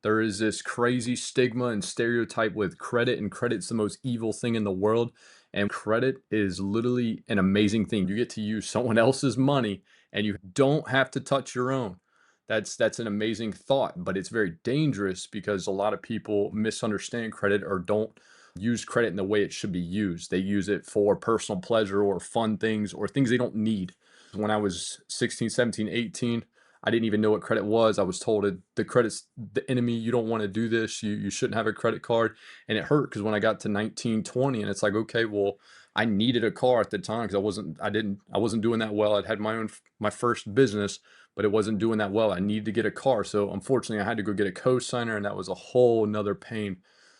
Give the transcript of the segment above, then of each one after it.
There is this crazy stigma and stereotype with credit, and credit's the most evil thing in the world. And credit is literally an amazing thing. You get to use someone else's money and you don't have to touch your own. That's an amazing thought, but it's very dangerous because a lot of people misunderstand credit or don't use credit in the way it should be used. They use it for personal pleasure or fun things or things they don't need. When I was 16, 17, 18, I didn't even know what credit was. I was told the credit's the enemy. You don't want to do this. You shouldn't have a credit card. And it hurt because when I got to 19, 20, and it's like, okay, well, I needed a car at the time because I wasn't doing that well. I'd had my first business, but it wasn't doing that well. I needed to get a car. So unfortunately I had to go get a co-signer, and that was a whole nother pain.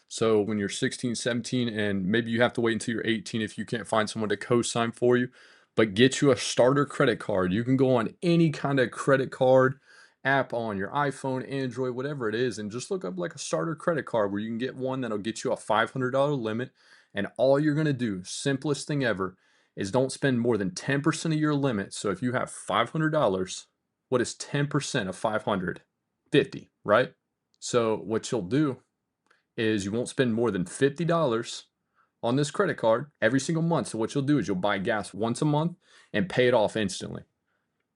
So when you're 16, 17, and maybe you have to wait until you're 18 if you can't find someone to co-sign for you, but get you a starter credit card. You can go on any kind of credit card app on your iPhone, Android, whatever it is, and just look up like a starter credit card where you can get one that'll get you a $500 limit. And all you're going to do, simplest thing ever, is don't spend more than 10% of your limit. So if you have $500, what is 10% of 500? 50, right? So what you'll do is you won't spend more than $50 on this credit card every single month. So what you'll do is you'll buy gas once a month and pay it off instantly.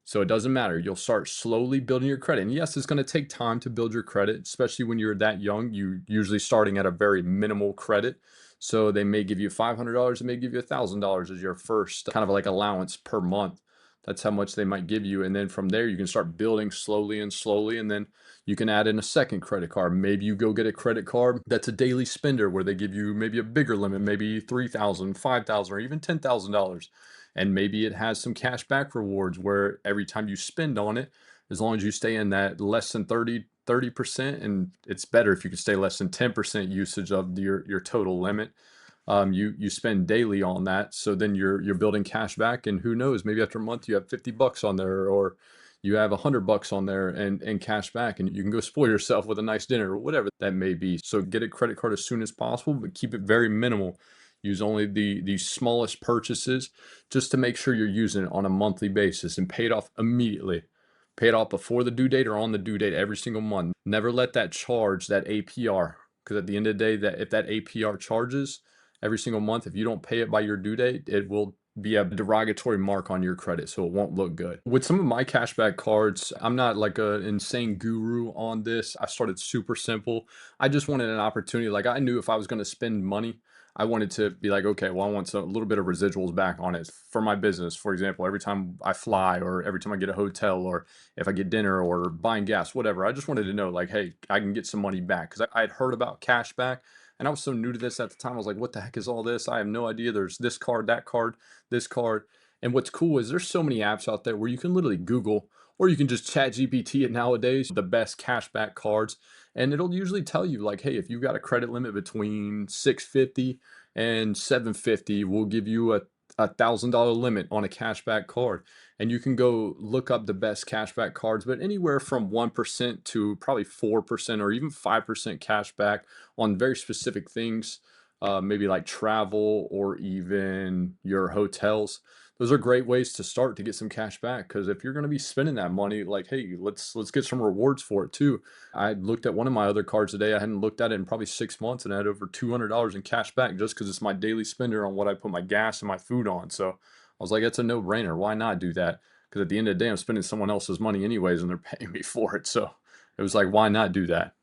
So it doesn't matter. You'll start slowly building your credit. And yes, it's going to take time to build your credit, especially when you're that young. You usually starting at a very minimal credit. So they may give you $500, they may give you $1,000 as your first kind of like allowance per month. That's how much they might give you. And then from there, you can start building slowly and slowly. And then you can add in a second credit card. Maybe you go get a credit card that's a daily spender where they give you maybe a bigger limit, maybe 3,000, 5,000, or even $10,000. And maybe it has some cash back rewards where every time you spend on it, as long as you stay in that less than 30%, and it's better if you can stay less than 10% usage of your total limit. You spend daily on that, so then you're building cash back, and who knows, maybe after a month you have 50 bucks on there, or you have 100 bucks on there and cash back, and you can go spoil yourself with a nice dinner or whatever that may be. So get a credit card as soon as possible, but keep it very minimal. Use only the smallest purchases just to make sure you're using it on a monthly basis and pay it off immediately. Pay it off before the due date or on the due date every single month. Never let that charge, that APR, because at the end of the day, that if that APR charges every single month, if you don't pay it by your due date, it will be a derogatory mark on your credit, so it won't look good. With some of my cashback cards, I'm not like an insane guru on this. I started super simple. I just wanted an opportunity. Like I knew if I was going to spend money, I wanted to be like, okay, well, I want a little bit of residuals back on it for my business. For example, every time I fly or every time I get a hotel or if I get dinner or buying gas, whatever, I just wanted to know like, hey, I can get some money back because I had heard about cashback. And I was so new to this at the time. I was like, what the heck is all this? I have no idea. There's this card, that card, this card. And what's cool is there's so many apps out there where you can literally Google or you can just chat GPT it nowadays, the best cashback cards. And it'll usually tell you like, hey, if you've got a credit limit between 650 and 750, we'll give you a $1,000 limit on a cashback card. And you can go look up the best cashback cards, but anywhere from 1% to probably 4% or even 5% cashback on very specific things, maybe like travel or even your hotels. Those are great ways to start to get some cash back because if you're going to be spending that money, like, hey, let's get some rewards for it too. I looked at one of my other cards today. I hadn't looked at it in probably 6 months, and I had over $200 in cash back just because it's my daily spender on what I put my gas and my food on. So I was like, it's a no-brainer. Why not do that? Because at the end of the day, I'm spending someone else's money anyways, and they're paying me for it. So it was like, why not do that?